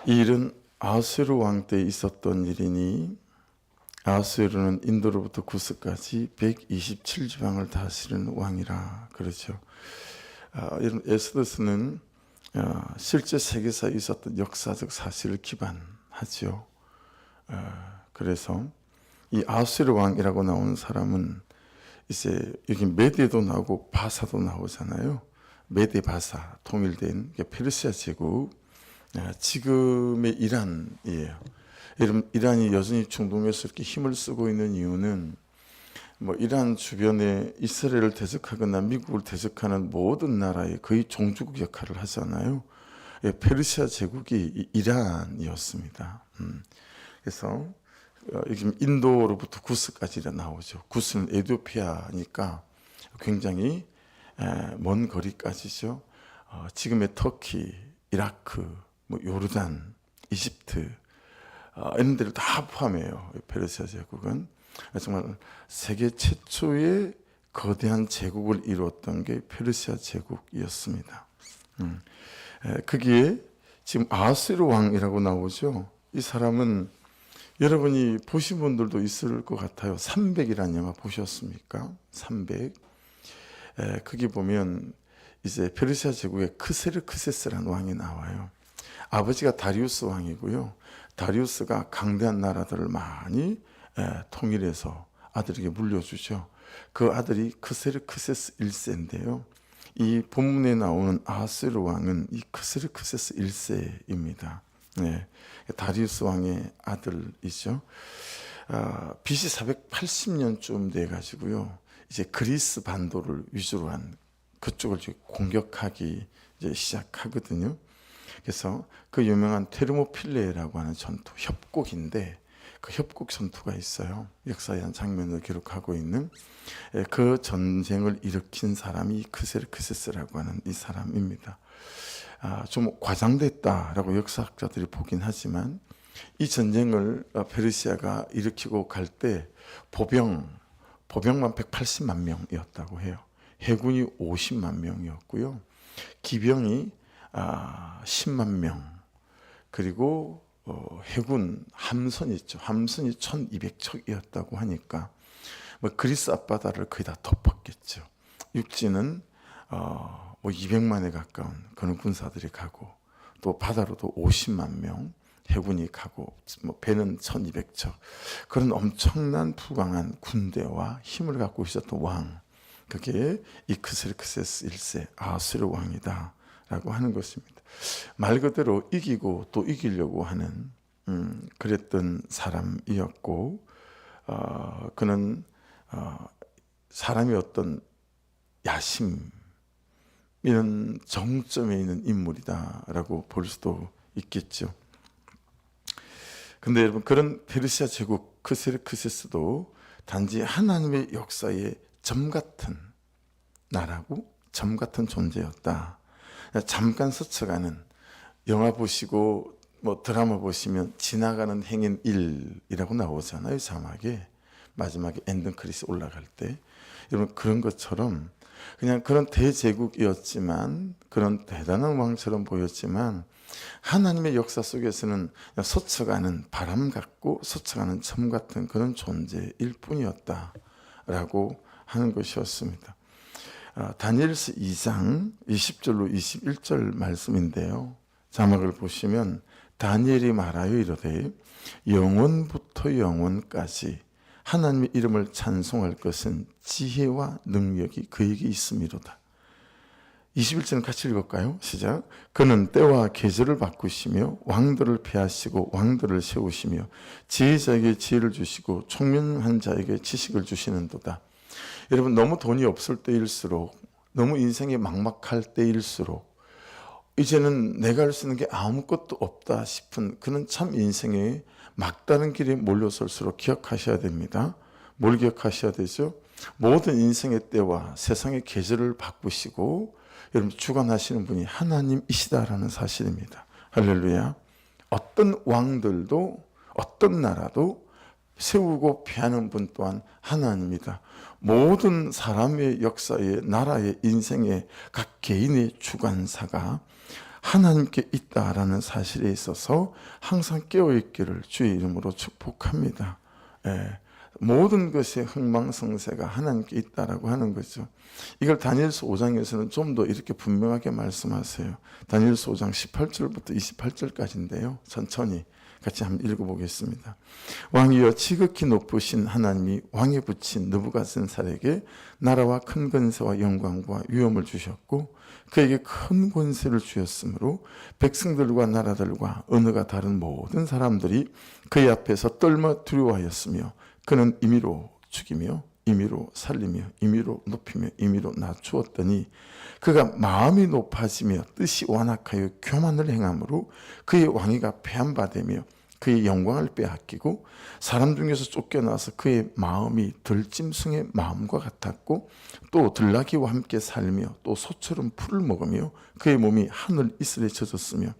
이 일은 아하수에로 왕 때 있었던 일이니 아하수에로는 인도로부터 구스까지 127지방을 다스리는 왕이라 그러죠. 이런 에스더스는 실제 세계사에 있었던 역사적 사실을 기반하죠. 그래서 이 아하수에로 왕이라고 나오는 사람은 이제 여기 메대도 나오고 바사도 나오잖아요. 메대 바사 통일된 페르시아 제국, 지금의 이란이에요. 여러분, 이란이 여전히 중동에서 이렇게 힘을 쓰고 있는 이유는 이란 주변에 이스라엘을 대적하거나 미국을 대적하는 모든 나라의 거의 종주국 역할을 하잖아요. 페르시아 제국이 이란이었습니다. 그래서 지금 인도로부터 구스까지 나오죠. 구스는 에티오피아니까 굉장히 먼 거리까지죠. 지금의 터키, 이라크, 요르단, 이집트 이런 데를 다 포함해요. 페르시아 제국은 정말 세계 최초의 거대한 제국을 이루었던 게 페르시아 제국이었습니다. 거기에 지금 아하수에로 왕이라고 나오죠. 이 사람은 여러분이 보신 분들도 있을 것 같아요. 300이라는 영화 보셨습니까? 300. 거기 보면 이제 페르시아 제국의 크세르크세스라는 왕이 나와요. 아버지가 다리우스 왕이고요. 다리우스가 강대한 나라들을 많이 통일해서 아들에게 물려주죠. 그 아들이 크세르크세스 1세인데요. 이 본문에 나오는 아하수에로 왕은 이 크세르크세스 1세입니다. 다리우스 왕의 아들이죠. BC 480년쯤 돼 가지고요. 이제 그리스 반도를 위주로 한 그쪽을 공격하기 이제 시작하거든요. 그래서 그 유명한 테르모필레라고 하는 전투, 협곡인데 그 협곡 전투가 있어요. 역사의 한 장면을 기록하고 있는 그 전쟁을 일으킨 사람이 크세르크세스라고 하는 이 사람입니다. 좀 과장됐다라고 역사학자들이 보긴 하지만 이 전쟁을 페르시아가 일으키고 갈 때 보병만 180만 명이었다고 해요. 해군이 50만 명이었고요. 기병이 10만 명, 그리고 해군 함선이 있죠. 함선이 1200척이었다고 하니까 그리스 앞바다를 거의 다 덮었겠죠. 육지는 200만에 가까운 그런 군사들이 가고, 또 바다로도 50만 명 해군이 가고, 배는 1200척, 그런 엄청난 부강한 군대와 힘을 갖고 있었던 왕, 그게 이 크세르크세스 1세 아하수에로 왕이다 라고 하는 것입니다. 말 그대로 이기고 또 이기려고 하는 그랬던 사람이었고, 그는 사람이 어떤 야심, 이런 정점에 있는 인물이다라고 볼 수도 있겠죠. 근데 여러분, 그런 페르시아 제국 크세르크세스도 단지 하나님의 역사의 점 같은 나라고, 점 같은 존재였다. 잠깐 스쳐가는, 영화 보시고 드라마 보시면 지나가는 행인 1이라고 나오잖아요. 자막에 마지막에 엔딩 크리스 올라갈 때. 여러분, 그런 것처럼 그냥 그런 대제국이었지만, 그런 대단한 왕처럼 보였지만, 하나님의 역사 속에서는 스쳐가는 바람 같고 스쳐가는 점 같은 그런 존재일 뿐이었다라고 하는 것이었습니다. 다니엘서 2장 20절로 21절 말씀인데요. 자막을 보시면 다니엘이 말하여 이르되 영원부터 영원까지 하나님의 이름을 찬송할 것은 지혜와 능력이 그에게 있음이로다. 21절은 같이 읽을까요? 시작. 그는 때와 계절을 바꾸시며 왕들을 폐하시고 왕들을 세우시며 지혜자에게 지혜를 주시고 총명한 자에게 지식을 주시는도다. 여러분, 너무 돈이 없을 때일수록, 너무 인생이 막막할 때일수록, 이제는 내가 할 수 있는 게 아무것도 없다 싶은 그런 참 인생의 막다른 길에 몰려설수록 기억하셔야 됩니다. 뭘 기억하셔야 되죠? 모든 인생의 때와 세상의 계절을 바꾸시고 여러분 주관하시는 분이 하나님이시다라는 사실입니다. 할렐루야. 어떤 왕들도 어떤 나라도 세우고 피하는 분 또한 하나님이다. 모든 사람의 역사의, 나라의, 인생의 각 개인의 주관사가 하나님께 있다라는 사실에 있어서 항상 깨어있기를 주의 이름으로 축복합니다. 예, 모든 것의 흥망성쇠가 하나님께 있다라고 하는 거죠. 이걸 다니엘서 5장에서는 좀 더 이렇게 분명하게 말씀하세요. 다니엘서 5장 18절부터 28절까지인데요. 천천히 같이 한번 읽어보겠습니다. 왕이여 지극히 높으신 하나님이 왕에 붙인 느부갓네살에게 나라와 큰 권세와 영광과 위엄을 주셨고 그에게 큰 권세를 주었으므로 백성들과 나라들과 언어가 다른 모든 사람들이 그의 앞에서 떨며 두려워하였으며 그는 임의로 죽이며 임의로 살리며 임의로 높이며 임의로 낮추었더니 그가 마음이 높아지며 뜻이 완악하여 교만을 행함으로 그의 왕위가 폐한바되며 그의 영광을 빼앗기고 사람 중에서 쫓겨나서 그의 마음이 들짐승의 마음과 같았고 또 들나귀와 함께 살며 또 소처럼 풀을 먹으며 그의 몸이 하늘 이슬에 젖었으며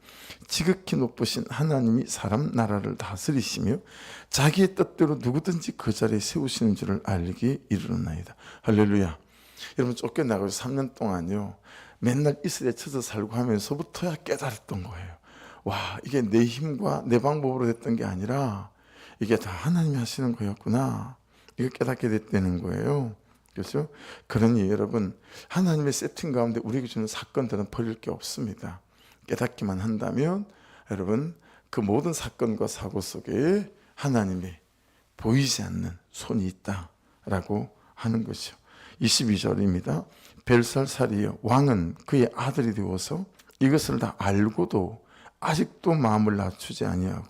지극히 높으신 하나님이 사람 나라를 다스리시며 자기의 뜻대로 누구든지 그 자리에 세우시는 줄을 알기에 이르렀나이다. 할렐루야. 여러분 쫓겨나가서 3년 동안요 맨날 이슬에 젖어 살고 하면서부터야 깨달았던 거예요. 와, 이게 내 힘과 내 방법으로 됐던 게 아니라 이게 다 하나님이 하시는 거였구나. 이걸 깨닫게 됐다는 거예요. 그렇죠? 그러니 여러분 하나님의 세팅 가운데 우리에게 주는 사건들은 버릴 게 없습니다. 깨닫기만 한다면 여러분 그 모든 사건과 사고 속에 하나님이 보이지 않는 손이 있다라고 하는 것이죠. 22절입니다. 벨살살이여 왕은 그의 아들이 되어서 이것을 다 알고도 아직도 마음을 낮추지 아니하고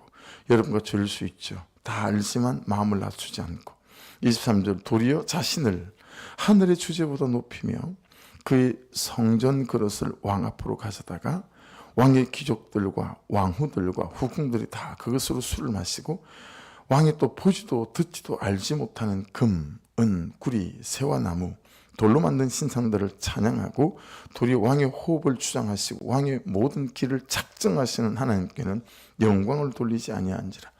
여러분과 저릴 수 있죠. 다 알지만 마음을 낮추지 않고 23절 도리어 자신을 하늘의 주제보다 높이며 그의 성전 그릇을 왕 앞으로 가져다가 왕의 귀족들과 왕후들과 후궁들이 다 그것으로 술을 마시고 왕이 또 보지도 듣지도 알지 못하는 금, 은, 구리, 새와 나무 돌로 만든 신상들을 찬양하고 도리어 왕의 호흡을 주장하시고 왕의 모든 길을 작정하시는 하나님께는 영광을 돌리지 아니한지라.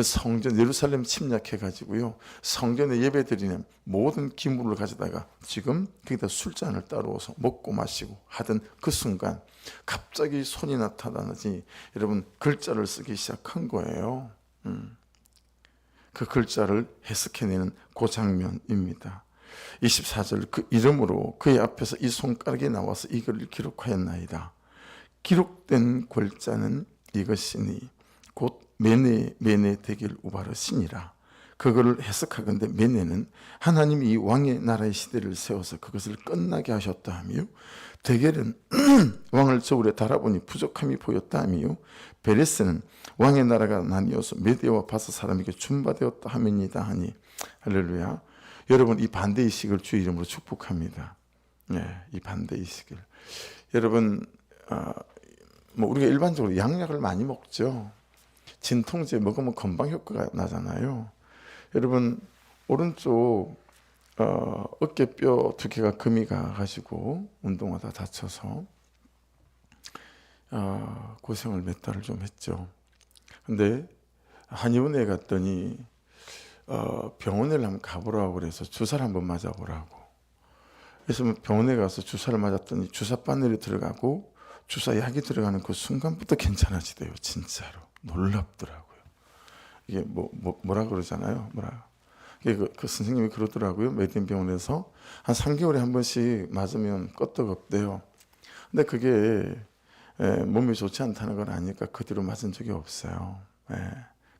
성전 예루살렘 침략해가지고요 성전에 예배드리는 모든 기물을 가져다가 지금 거기다 술잔을 따라오서 먹고 마시고 하던 그 순간 갑자기 손이 나타나지 여러분 글자를 쓰기 시작한 거예요. 그 글자를 해석해내는 그 장면입니다. 24절 그 이름으로 그의 앞에서 이 손가락이 나와서 이걸 기록하였나이다. 기록된 글자는 이것이니 곧 메네 대길 우바르시니라. 그거를 해석하건대 메네는 하나님이 이 왕의 나라의 시대를 세워서 그것을 끝나게 하셨다 하며 대겔은 왕을 저울에 달아보니 부족함이 보였다 하며 베레스는 왕의 나라가 나뉘어서 메대와 바사 사람에게 준바되었다 하면이다 하니 할렐루야. 여러분 이 반대의식을 주의 이름으로 축복합니다. 네, 이 반대의식을 여러분 뭐 우리가 일반적으로 양약을 많이 먹죠. 진통제 먹으면 건강 효과가 나잖아요. 여러분 오른쪽 어깨뼈 2개가 금이 가가지고 운동하다 다쳐서 고생을 몇 달을 좀 했죠. 근데 한의원에 갔더니 병원에 한번 가보라고 그래서 주사를 한번 맞아보라고. 그래서 병원에 가서 주사를 맞았더니 주사 바늘이 들어가고 주사 약이 들어가는 그 순간부터 괜찮아지대요. 진짜로 놀랍더라고요. 이게 뭐라 그러잖아요. 그 선생님이 그러더라고요. 메디인 병원에서 한 3개월에 한 번씩 맞으면 끄떡없대요. 근데 그게 몸이 좋지 않다는 걸 아니까 그 뒤로 맞은 적이 없어요.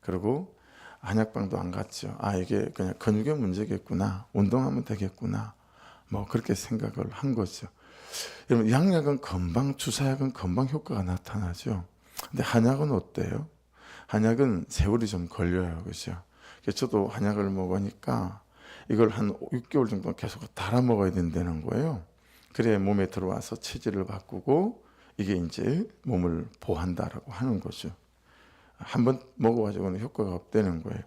그리고 한약방도 안 갔죠. 이게 그냥 근육의 문제겠구나. 운동하면 되겠구나. 뭐 그렇게 생각을 한 거죠. 여러분 양약은 금방, 주사약은 금방 효과가 나타나죠. 근데 한약은 어때요? 한약은 세월이 좀 걸려요. 그죠? 저도 한약을 먹으니까 이걸 한 6개월 정도 계속 달아 먹어야 된다는 거예요. 그래야 몸에 들어와서 체질을 바꾸고 이게 이제 몸을 보호한다라고 하는 거죠. 한번 먹어가지고는 효과가 없다는 거예요.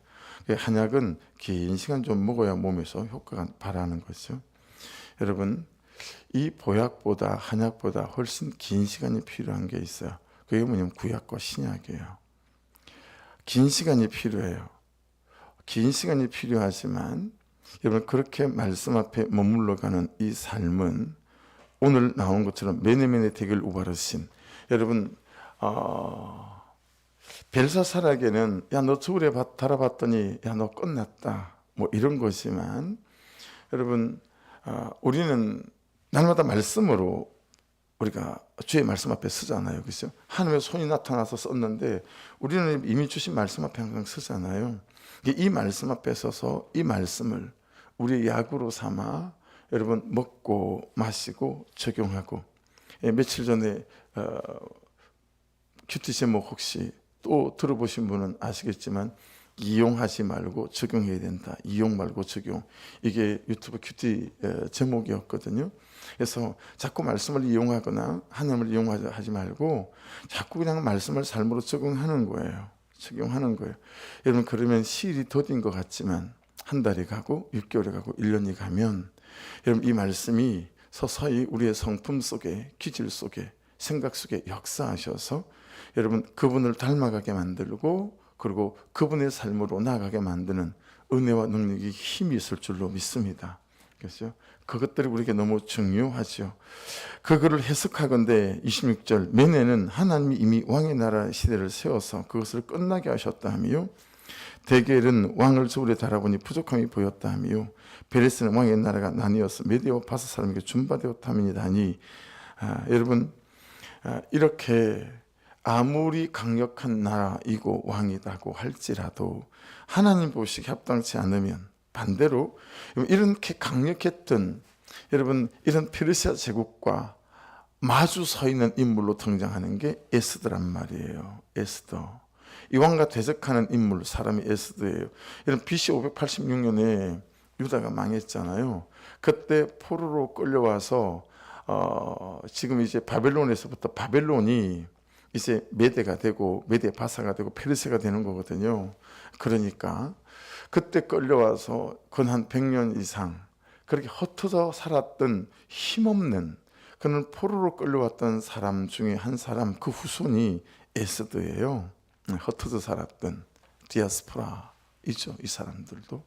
한약은 긴 시간 좀 먹어야 몸에서 효과가 발하는 거죠. 여러분 이 보약보다 한약보다 훨씬 긴 시간이 필요한 게 있어요. 그게 뭐냐면 구약과 신약이에요. 긴 시간이 필요해요. 긴 시간이 필요하지만 여러분 그렇게 말씀 앞에 머물러 가는 이 삶은 오늘 나온 것처럼 메네메네 대길 우바르신 여러분 벨사살에게는 야 너 저울에 달아봤더니 야 너 끝났다 뭐 이런 거지만 여러분 우리는 날마다 말씀으로 우리가 주의 말씀 앞에 쓰잖아요. 그렇죠? 하나님의 손이 나타나서 썼는데 우리는 이미 주신 말씀 앞에 항상 쓰잖아요. 이 말씀 앞에 서서 이 말씀을 우리의 약으로 삼아 여러분 먹고 마시고 적용하고 며칠 전에 큐티 제목 혹시 또 들어보신 분은 아시겠지만 이용하지 말고 적용해야 된다. 이용 말고 적용. 이게 유튜브 큐티 제목이었거든요. 그래서 자꾸 말씀을 이용하거나 하나님을 이용하지 말고 자꾸 그냥 말씀을 삶으로 적용하는 거예요. 적용하는 거예요. 여러분 그러면 시일이 더딘 것 같지만 한 달이 가고 6개월이 가고 1년이 가면 여러분 이 말씀이 서서히 우리의 성품 속에 기질 속에 생각 속에 역사하셔서 여러분 그분을 닮아가게 만들고 그리고 그분의 삶으로 나아가게 만드는 은혜와 능력이 힘이 있을 줄로 믿습니다. 그렇죠? 그것들이 우리에게 너무 중요하죠. 그거를 해석하건대 26절 메네는 하나님이 이미 왕의 나라 시대를 세워서 그것을 끝나게 하셨다 하며 데겔은 왕을 저울에 달아보니 부족함이 보였다 하며 베레스는 왕의 나라가 나뉘어서 메대와 바사 사람에게 준바되었다 하니다니 여러분 이렇게 아무리 강력한 나라이고 왕이라고 할지라도 하나님 보시기에 합당치 않으면 반대로 이렇게 강력했던 여러분 이런 페르시아 제국과 마주 서 있는 인물로 등장하는 게 에스더란 말이에요. 에스더. 이 왕과 대적하는 인물 사람이 에스더예요. 이런 BC 586년에 유다가 망했잖아요. 그때 포로로 끌려와서 지금 이제 바벨론에서부터 바벨론이 이제 메대가 되고 메대 바사가 되고 페르시아가 되는 거거든요. 그러니까 그때 끌려와서 근 한 100년 이상 그렇게 흩어져 살았던 힘없는 그는 포로로 끌려왔던 사람 중에 한 사람 그 후손이 에스더예요. 흩어져 살았던 디아스포라이죠. 이 사람들도.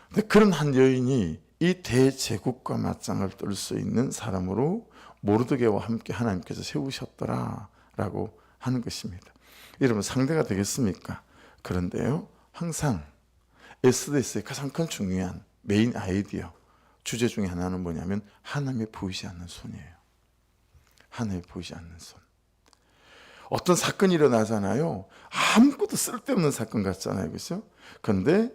근데 그런 한 여인이 이 대제국과 맞짱을 뜰 수 있는 사람으로 모르드게와 함께 하나님께서 세우셨더라라고 하는 것입니다. 여러분 상대가 되겠습니까? 그런데요, 항상 에스더의 가장 큰 중요한 메인 아이디어 주제 중에 하나는 뭐냐면 하나님의 보이지 않는 손이에요. 하나님의 보이지 않는 손. 어떤 사건이 일어나잖아요. 아무것도 쓸데없는 사건 같잖아요. 그렇죠? 그런데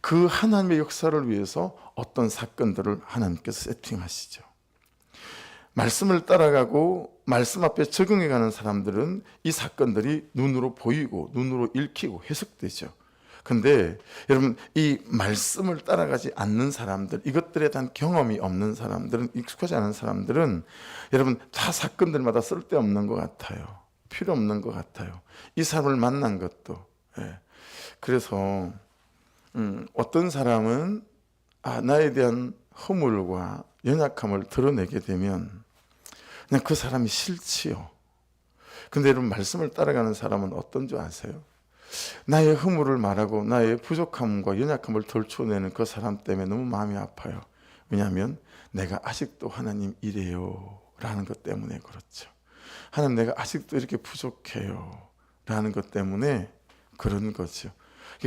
그 하나님의 역사를 위해서 어떤 사건들을 하나님께서 세팅하시죠. 말씀을 따라가고 말씀 앞에 적용해가는 사람들은 이 사건들이 눈으로 보이고 눈으로 읽히고 해석되죠. 근데 여러분 이 말씀을 따라가지 않는 사람들, 이것들에 대한 경험이 없는 사람들은, 익숙하지 않은 사람들은 여러분 다 사건들마다 쓸데없는 것 같아요. 필요 없는 것 같아요. 이 사람을 만난 것도. 그래서 어떤 사람은 나에 대한 허물과 연약함을 드러내게 되면 그냥 그 사람이 싫지요. 근데 여러분 말씀을 따라가는 사람은 어떤 줄 아세요? 나의 허물을 말하고 나의 부족함과 연약함을 덜쳐내는 그 사람 때문에 너무 마음이 아파요. 왜냐하면 내가 아직도 하나님 이래요 라는 것 때문에 그렇죠. 하나님 내가 아직도 이렇게 부족해요 라는 것 때문에 그런 거죠.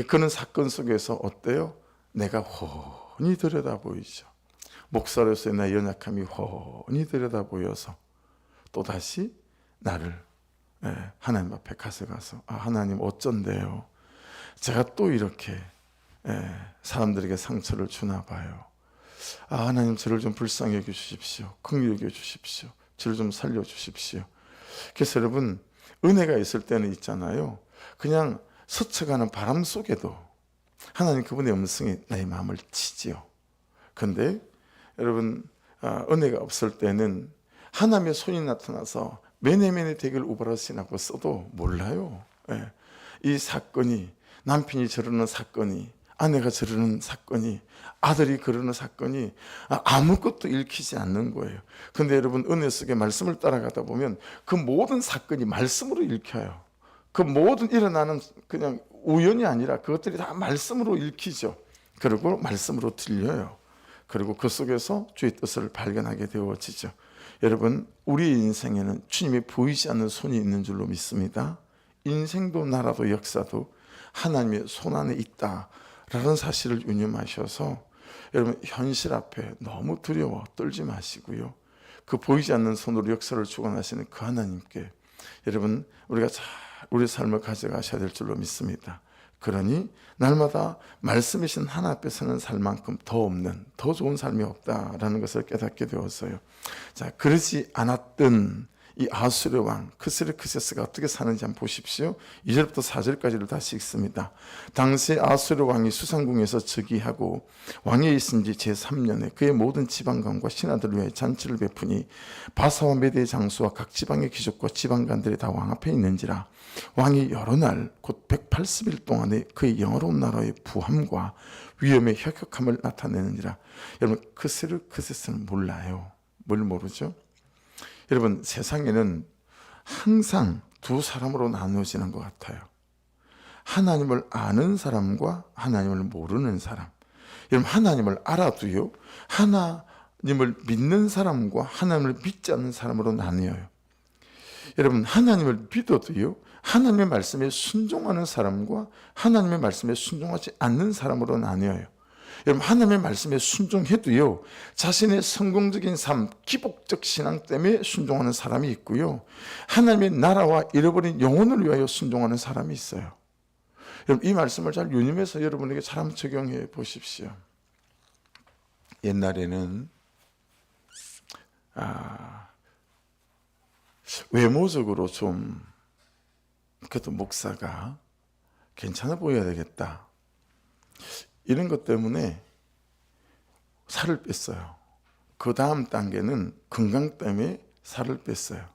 그런 사건 속에서 어때요? 내가 훤히 들여다보이죠. 목사로서의 나의 연약함이 훤히 들여다보여서 또다시 나를 하나님 앞에 가서 하나님 어쩐데요? 제가 또 이렇게 사람들에게 상처를 주나 봐요. 하나님 저를 좀 불쌍히 여겨주십시오. 긍휼히 여겨주십시오. 저를 좀 살려주십시오. 그래서 여러분 은혜가 있을 때는 있잖아요. 그냥 스쳐가는 바람 속에도 하나님 그분의 음성이 나의 마음을 치지요. 그런데 여러분 은혜가 없을 때는 하나님의 손이 나타나서 메네메네 데겔 우바라시라고 써도 몰라요. 이 사건이 남편이 저러는 사건이 아내가 저러는 사건이 아들이 그러는 사건이 아무것도 읽히지 않는 거예요. 그런데 여러분 은혜 속에 말씀을 따라가다 보면 그 모든 사건이 말씀으로 읽혀요. 그 모든 일어나는 그냥 우연이 아니라 그것들이 다 말씀으로 읽히죠. 그리고 말씀으로 들려요. 그리고 그 속에서 주의 뜻을 발견하게 되어지죠. 여러분, 우리 인생에는 주님이 보이지 않는 손이 있는 줄로 믿습니다. 인생도 나라도 역사도 하나님의 손 안에 있다라는 사실을 유념하셔서 여러분, 현실 앞에 너무 두려워 떨지 마시고요. 그 보이지 않는 손으로 역사를 주관하시는 그 하나님께 여러분, 우리가 잘 우리 삶을 가져가셔야 될 줄로 믿습니다. 그러니 날마다 말씀이신 하나 앞에 서는 삶만큼 더 없는, 더 좋은 삶이 없다라는 것을 깨닫게 되었어요. 자, 그러지 않았던 이 아수르 왕 크스르크세스가 어떻게 사는지 한번 보십시오. 2절부터 4절까지를 다시 읽습니다. 당시 아수르 왕이 수상궁에서 즉위하고 왕위에 있은 지 제3년에 그의 모든 지방관과 신하들을 위해 잔치를 베푸니 바사와 메대의 장수와 각 지방의 귀족과 지방관들이 다 왕 앞에 있는지라. 왕이 여러 날 곧 180일 동안에 그의 영화로운 나라의 부함과 위엄의 혁혁함을 나타내느니라. 여러분, 크스르크세스는 몰라요. 뭘 모르죠? 여러분, 세상에는 항상 두 사람으로 나누어지는 것 같아요. 하나님을 아는 사람과 하나님을 모르는 사람. 여러분, 하나님을 알아도요, 하나님을 믿는 사람과 하나님을 믿지 않는 사람으로 나뉘어요. 여러분, 하나님을 믿어도요, 하나님의 말씀에 순종하는 사람과 하나님의 말씀에 순종하지 않는 사람으로 나뉘어요. 여러분, 하나님의 말씀에 순종해도요, 자신의 성공적인 삶, 기복적 신앙 때문에 순종하는 사람이 있고요, 하나님의 나라와 잃어버린 영혼을 위하여 순종하는 사람이 있어요. 여러분, 이 말씀을 잘 유념해서 여러분에게 잘 한번 적용해 보십시오. 옛날에는 외모적으로 좀 그래도 목사가 괜찮아 보여야 되겠다, 이런 것 때문에 살을 뺐어요. 그 다음 단계는 건강 때문에 살을 뺐어요.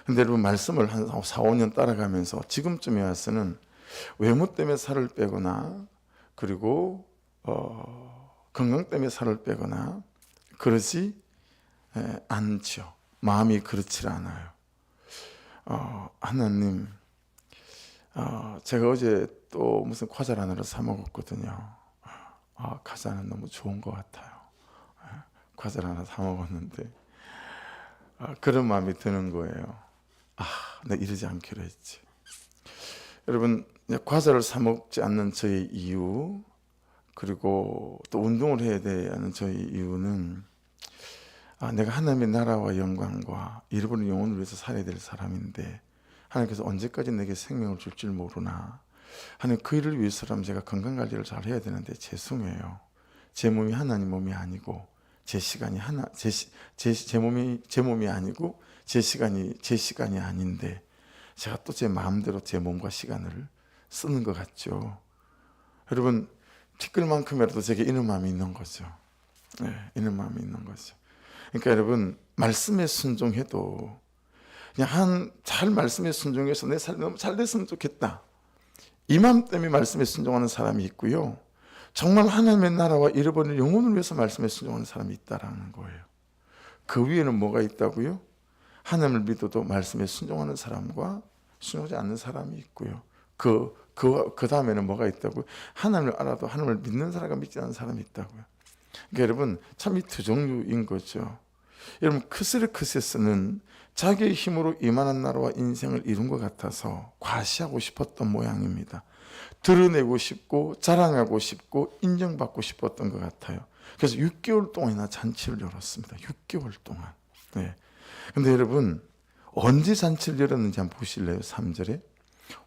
근데 여러분, 말씀을 한 4, 5년 따라가면서 지금쯤에 와서는 외모 때문에 살을 빼거나 그리고 건강 때문에 살을 빼거나 그러지 않죠. 마음이 그렇지 않아요. 하나님, 제가 어제 또 무슨 과자를 하나를 사 먹었거든요. 과자는 너무 좋은 것 같아요. 과자를 하나 사 먹었는데 그런 마음이 드는 거예요. 내가 이러지 않기로 했지. 여러분, 과자를 사 먹지 않는 저의 이유, 그리고 또 운동을 해야 되는 저의 이유는 내가 하나님의 나라와 영광과 잃어버린 영혼을 위해서 살아야 될 사람인데 하나님께서 언제까지 내게 생명을 줄 줄 모르나. 하나님, 그 일을 위해서라면 제가 건강관리를 잘 해야 되는데 죄송해요. 제 몸이 하나님 몸이 아니고 제 시간이 제 몸이 아니고 제 시간이 아닌데 제가 또 제 마음대로 제 몸과 시간을 쓰는 것 같죠. 여러분, 티끌만큼이라도 제게 이런 마음이 있는 거죠. 이런 마음이 있는 거죠. 그러니까 여러분, 말씀에 순종해도 그냥 잘 말씀에 순종해서 내 삶이 너무 잘 됐으면 좋겠다, 이 마음 때문에 말씀에 순종하는 사람이 있고요, 정말 하나님의 나라와 잃어버린 영혼을 위해서 말씀에 순종하는 사람이 있다라는 거예요. 그 위에는 뭐가 있다고요? 하나님을 믿어도 말씀에 순종하는 사람과 순종하지 않는 사람이 있고요, 그 다음에는 뭐가 있다고요? 하나님을 알아도 하나님을 믿는 사람과 믿지 않는 사람이 있다고요. 그러니까 여러분, 참 이 두 종류인 거죠. 여러분, 크스르크세스는 자기의 힘으로 이만한 나라와 인생을 이룬 것 같아서 과시하고 싶었던 모양입니다. 드러내고 싶고 자랑하고 싶고 인정받고 싶었던 것 같아요. 그래서 6개월 동안이나 잔치를 열었습니다. 6개월 동안. 근데 여러분, 언제 잔치를 열었는지 한번 보실래요? 3절에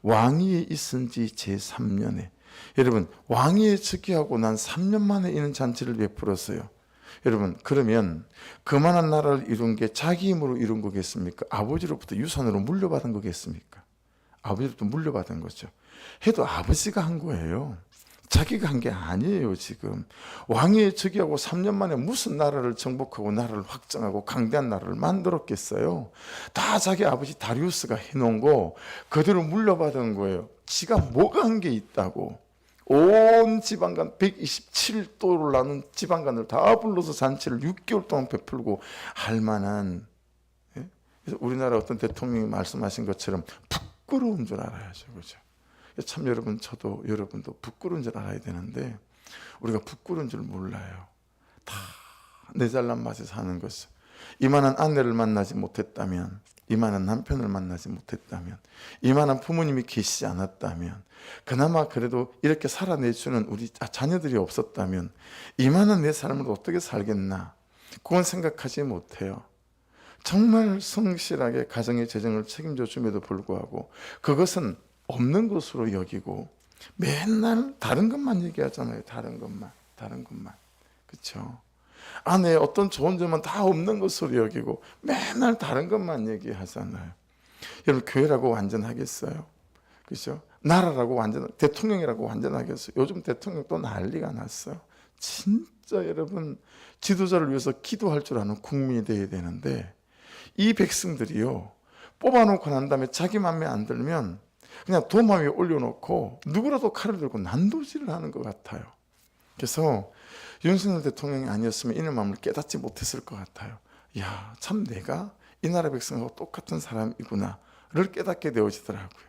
왕위에 있은 지 제3년에. 여러분, 왕위에 즉위하고 난 3년 만에 이런 잔치를 베풀었어요. 여러분, 그러면 그만한 나라를 이룬 게 자기 힘으로 이룬 거겠습니까? 아버지로부터 유산으로 물려받은 거겠습니까? 아버지로부터 물려받은 거죠. 해도 아버지가 한 거예요. 자기가 한 게 아니에요. 지금 왕위에 즉위하고 3년 만에 무슨 나라를 정복하고 나라를 확장하고 강대한 나라를 만들었겠어요. 다 자기 아버지 다리우스가 해놓은 거 그대로 물려받은 거예요. 지가 뭐가 한 게 있다고. 온 지방간 127도를 나눈 지방간을 다 불러서 잔치를 6개월 동안 베풀고 할 만한, 그래서 우리나라 어떤 대통령이 말씀하신 것처럼 부끄러운 줄 알아야죠. 그죠? 참 여러분, 저도 여러분도 부끄러운 줄 알아야 되는데 우리가 부끄러운 줄 몰라요. 다 내 잘난 맛에 사는 것을. 이만한 아내를 만나지 못했다면, 이만한 남편을 만나지 못했다면, 이만한 부모님이 계시지 않았다면, 그나마 그래도 이렇게 살아내주는 우리 자녀들이 없었다면 이만한 내 삶을 어떻게 살겠나, 그건 생각하지 못해요. 정말 성실하게 가정의 재정을 책임져 줌에도 불구하고 그것은 없는 것으로 여기고 맨날 다른 것만 얘기하잖아요. 다른 것만. 그렇죠? 아내의 어떤 좋은 점은 다 없는 것으로 여기고 맨날 다른 것만 얘기하잖아요. 여러분, 교회라고 완전하겠어요? 그렇죠? 나라라고 완전, 대통령이라고 완전하겠어요? 요즘 대통령 또 난리가 났어요. 진짜 여러분, 지도자를 위해서 기도할 줄 아는 국민이 되어야 되는데, 이 백성들이요, 뽑아놓고 난 다음에 자기 맘에 안 들면 그냥 도마 위에 올려놓고 누구라도 칼을 들고 난도질을 하는 것 같아요. 그래서 윤석열 대통령이 아니었으면 이런 마음을 깨닫지 못했을 것 같아요. 야, 참 내가 이 나라 백성하고 똑같은 사람이구나를 깨닫게 되어지더라고요.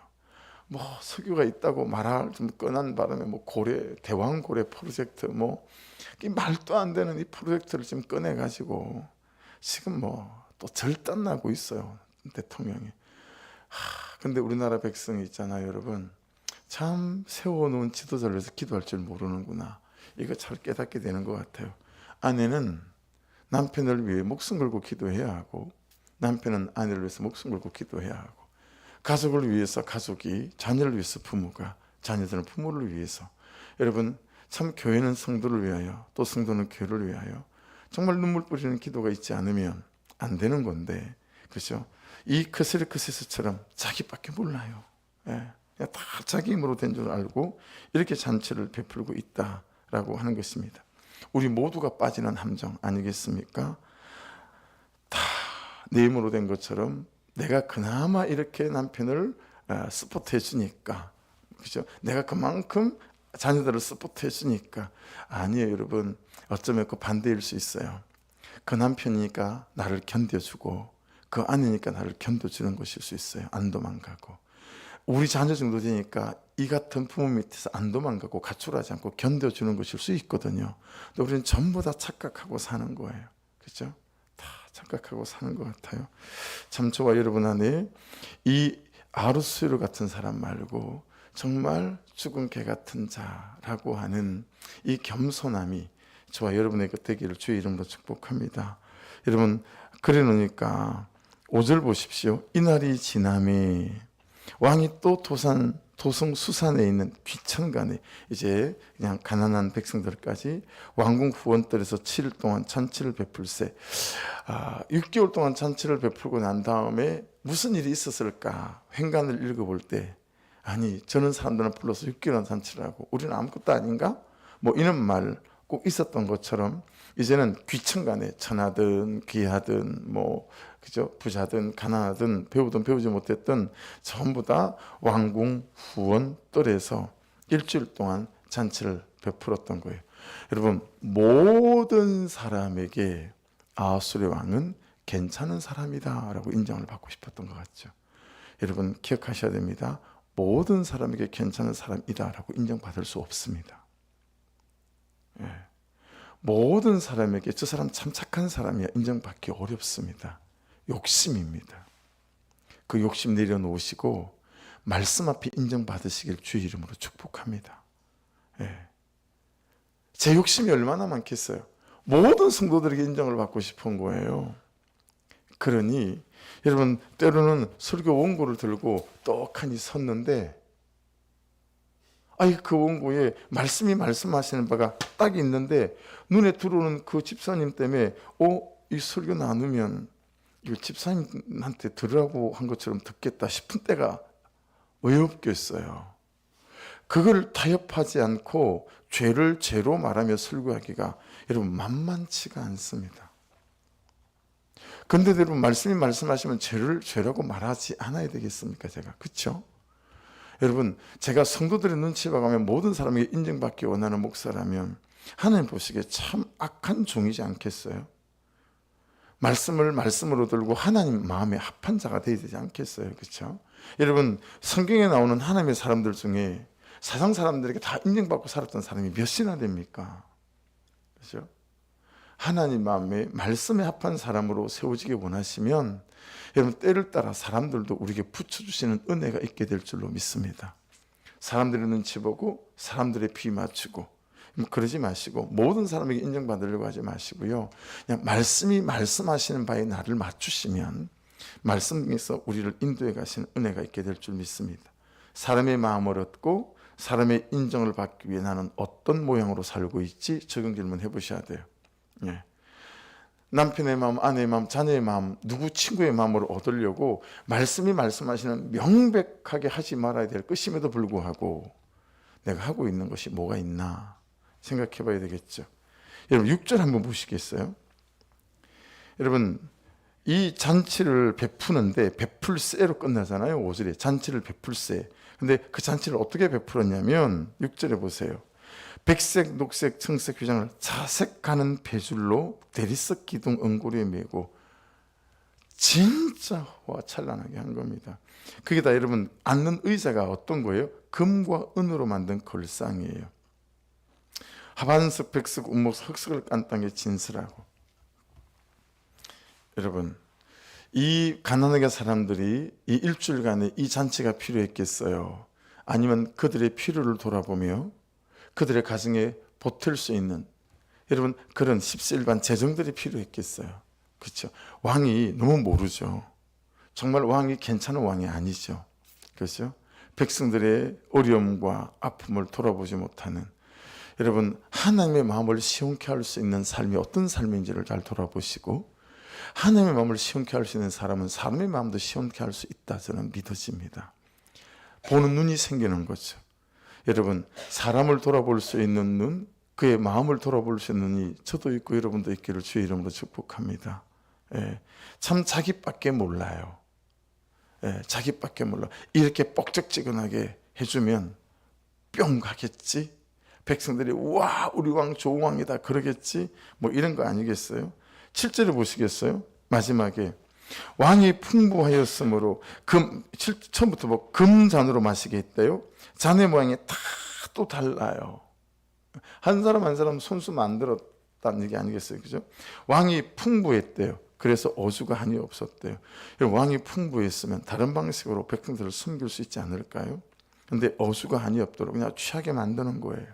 뭐 석유가 있다고 말할 좀 뻔한 바람에 뭐 고래, 대왕고래 프로젝트, 뭐 이 말도 안 되는 이 프로젝트를 지금 꺼내가지고 지금 뭐 또 절단나고 있어요, 대통령이. 근데 우리나라 백성이 있잖아요, 여러분. 참 세워놓은 지도자를 위해서 기도할 줄 모르는구나. 이거 잘 깨닫게 되는 것 같아요. 아내는 남편을 위해 목숨 걸고 기도해야 하고, 남편은 아내를 위해서 목숨 걸고 기도해야 하고, 가족을 위해서 가족이, 자녀를 위해서 부모가, 자녀들은 부모를 위해서. 여러분, 참 교회는 성도를 위하여, 또 성도는 교회를 위하여 정말 눈물 뿌리는 기도가 있지 않으면 안 되는 건데, 그렇죠? 이 크세르크세스처럼 자기밖에 몰라요. 예, 그냥 다 자기 힘으로 된 줄 알고 이렇게 잔치를 베풀고 있다라고 하는 것입니다. 우리 모두가 빠지는 함정 아니겠습니까? 다 내 힘으로 된 것처럼 내가 그나마 이렇게 남편을 서포트해 주니까, 그렇죠? 내가 그만큼 자녀들을 서포트해 주니까. 아니에요, 여러분. 어쩌면 그 반대일 수 있어요. 그 남편이니까 나를 견뎌주고 그 아내니까 나를 견뎌주는 것일 수 있어요. 안 도망가고. 우리 자녀 정도 되니까 이 같은 부모 밑에서 안 도망가고 가출하지 않고 견뎌주는 것일 수 있거든요. 근데 우리는 전부 다 착각하고 사는 거예요. 그렇죠? 다 착각하고 사는 것 같아요. 참 저와 여러분 안에 이 아루스르 같은 사람 말고 정말 죽은 개 같은 자라고 하는 이 겸손함이 저와 여러분에게 되기를 주의 이름으로 축복합니다. 여러분, 그래 놓으니까 5절 보십시오. 이날이 지남이 왕이 또 도성 수산에 있는 귀천간에, 이제 그냥 가난한 백성들까지 왕궁 후원들에서 7일 동안 잔치를 베풀세. 6개월 동안 잔치를 베풀고 난 다음에 무슨 일이 있었을까? 횡간을 읽어볼 때, 아니 저런 사람들은 불러서 6개월 잔치를 하고 우리는 아무것도 아닌가? 뭐 이런 말 꼭 있었던 것처럼 이제는 귀천간에 천하든 귀하든 뭐 그죠, 부자든 가난하든 배우든 배우지 못했든 전부 다 왕궁 후원 뜰에서 일주일 동안 잔치를 베풀었던 거예요. 여러분, 모든 사람에게 아하수르 왕은 괜찮은 사람이다 라고 인정을 받고 싶었던 것 같죠. 여러분 기억하셔야 됩니다. 모든 사람에게 괜찮은 사람이다 라고 인정받을 수 없습니다. 예. 모든 사람에게 저 사람 참 착한 사람이야 인정받기 어렵습니다. 욕심입니다. 그 욕심 내려놓으시고 말씀 앞에 인정받으시길 주의 이름으로 축복합니다. 예. 제 욕심이 얼마나 많겠어요. 모든 성도들에게 인정을 받고 싶은 거예요. 그러니 여러분, 때로는 설교 원고를 들고 떡하니 섰는데 그 원고에 말씀이 말씀하시는 바가 딱 있는데 눈에 들어오는 그 집사님 때문에 이 설교 나누면 이거 집사님한테 들으라고 한 것처럼 듣겠다 싶은 때가 왜 없겠어요. 그걸 타협하지 않고 죄를 죄로 말하며 설교하기가 여러분 만만치가 않습니다. 근데 여러분, 말씀이 말씀하시면 죄를 죄라고 말하지 않아야 되겠습니까? 제가, 그렇죠? 여러분, 제가 성도들의 눈치 봐가면 모든 사람에게 인정받기 원하는 목사라면 하나님 보시기에 참 악한 종이지 않겠어요? 말씀을 말씀으로 들고 하나님 마음에 합한 자가 되어야 되지 않겠어요? 그렇죠? 여러분, 성경에 나오는 하나님의 사람들 중에 세상 사람들에게 다 인정받고 살았던 사람이 몇이나 됩니까? 그렇죠? 하나님 마음에 말씀에 합한 사람으로 세워지기 원하시면 여러분 때를 따라 사람들도 우리에게 붙여주시는 은혜가 있게 될 줄로 믿습니다. 사람들의 눈치 보고 사람들의 비 맞추고 그러지 마시고 모든 사람에게 인정받으려고 하지 마시고요. 그냥 말씀이 말씀하시는 바에 나를 맞추시면 말씀에서 우리를 인도해 가시는 은혜가 있게 될 줄 믿습니다. 사람의 마음을 얻고 사람의 인정을 받기 위해 나는 어떤 모양으로 살고 있지? 적용 질문 해보셔야 돼요. 예. 남편의 마음, 아내의 마음, 자녀의 마음, 누구 친구의 마음으로 얻으려고 말씀이 말씀하시는 명백하게 하지 말아야 될 것임에도 불구하고 내가 하고 있는 것이 뭐가 있나 생각해 봐야 되겠죠. 여러분 6절 한번 보시겠어요? 여러분 이 잔치를 베푸는데 베풀세로 끝나잖아요. 5절에 잔치를 베풀세. 근데 그 잔치를 어떻게 베풀었냐면 6절에 보세요. 백색, 녹색, 청색 휘장을 자색하는 배줄로 대리석 기둥 은고리에 메고 진짜 화찬란하게 한 겁니다. 그게 다 여러분 앉는 의자가 어떤 거예요? 금과 은으로 만든 걸상이에요. 하반석, 백석, 운목, 흑석을 깐 땅에 진설하고. 여러분 이 가난하게 사람들이 이 일주일간에 이 잔치가 필요했겠어요? 아니면 그들의 필요를 돌아보며 그들의 가정에 보탤 수 있는 여러분 그런 십시일반 재정들이 필요했겠어요? 그렇죠? 왕이 너무 모르죠. 정말 왕이 괜찮은 왕이 아니죠. 그렇죠? 백성들의 어려움과 아픔을 돌아보지 못하는 여러분 하나님의 마음을 시원케 할 수 있는 삶이 어떤 삶인지를 잘 돌아보시고 하나님의 마음을 시원케 할 수 있는 사람은 사람의 마음도 시원케 할 수 있다 저는 믿어집니다. 보는 눈이 생기는 거죠. 여러분 사람을 돌아볼 수 있는 눈, 그의 마음을 돌아볼 수 있는 눈이 저도 있고 여러분도 있기를 주의 이름으로 축복합니다. 예, 참 자기밖에 몰라요. 예, 자기밖에 몰라. 이렇게 뻑적지근하게 해주면 뿅 가겠지. 백성들이 와 우리 왕 좋은 왕이다 그러겠지. 뭐 이런 거 아니겠어요? 7절을 보시겠어요? 마지막에 왕이 풍부하였으므로 처음부터 뭐 금잔으로 마시게 했대요. 잔의 모양이 다 또 달라요. 한 사람 한 사람 손수 만들었다는 얘기 아니겠어요? 그죠? 왕이 풍부했대요. 그래서 어주가 한이 없었대요. 왕이 풍부했으면 다른 방식으로 백성들을 섬길 수 있지 않을까요? 근데 어주가 한이 없도록 그냥 취하게 만드는 거예요.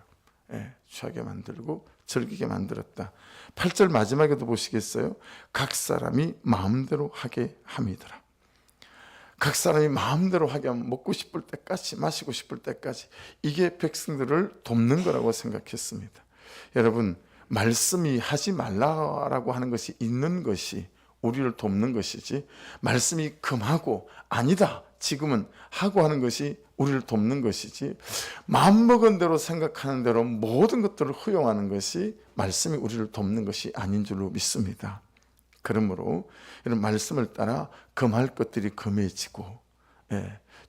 예, 취하게 만들고 즐기게 만들었다. 8절 마지막에도 보시겠어요? 각 사람이 마음대로 하게 함이더라. 각 사람이 마음대로 하게 하면 먹고 싶을 때까지 마시고 싶을 때까지 이게 백성들을 돕는 거라고 생각했습니다. 여러분 말씀이 하지 말라고 하는 것이 있는 것이 우리를 돕는 것이지 말씀이 금하고 아니다 지금은 하고 하는 것이 우리를 돕는 것이지 마음먹은 대로 생각하는 대로 모든 것들을 허용하는 것이 말씀이 우리를 돕는 것이 아닌 줄로 믿습니다. 그러므로 이런 말씀을 따라 금할 것들이 금해지고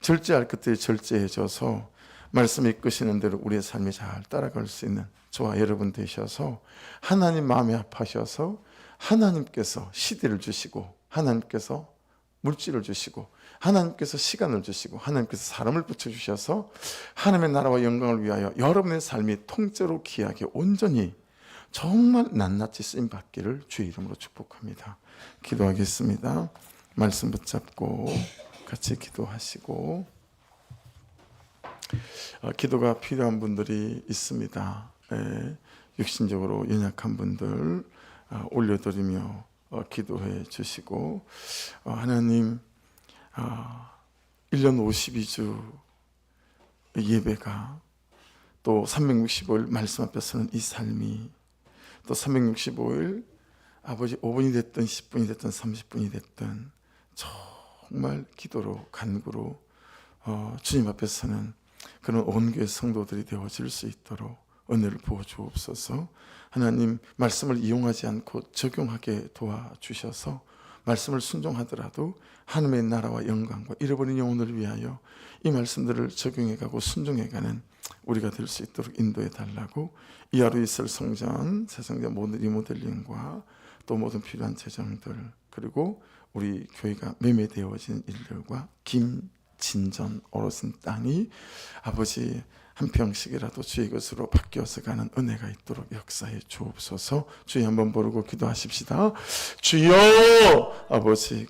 절제할 것들이 절제해져서 말씀이 이끄시는 대로 우리의 삶이 잘 따라갈 수 있는 저와 여러분 되셔서 하나님 마음에 합하셔서 하나님께서 시대를 주시고 하나님께서 물질을 주시고 하나님께서 시간을 주시고 하나님께서 사람을 붙여주셔서 하나님의 나라와 영광을 위하여 여러분의 삶이 통째로 귀하게 온전히 정말 낱낱이 쓰임 받기를 주의 이름으로 축복합니다. 기도하겠습니다. 말씀 붙잡고 같이 기도하시고 기도가 필요한 분들이 있습니다. 육신적으로 연약한 분들 올려드리며 기도해 주시고 하나님 1년 52주 예배가 또 365일 말씀 앞에 서는 이 삶이 또 365일 아버지 5분이 됐든 10분이 됐든 30분이 됐든 정말 기도로 간구로 주님 앞에 서는 그런 온교의 성도들이 되어질 수 있도록 은혜를 부어주옵소서. 하나님 말씀을 이용하지 않고 적용하게 도와주셔서 말씀을 순종하더라도 하나님의 나라와 영광과 잃어버린 영혼을 위하여 이 말씀들을 적용해가고 순종해가는 우리가 될 수 있도록 인도해 달라고 이 하루 있을 성전, 새성전 모든 리모델링과 또 모든 필요한 재정들 그리고 우리 교회가 매매되어진 일들과 진전 오르신 땅이 아버지 한 평씩이라도 주의 것으로 바뀌어서 가는 은혜가 있도록 역사해 주옵소서. 주여 한번 부르고 기도하십시다. 주여 아버지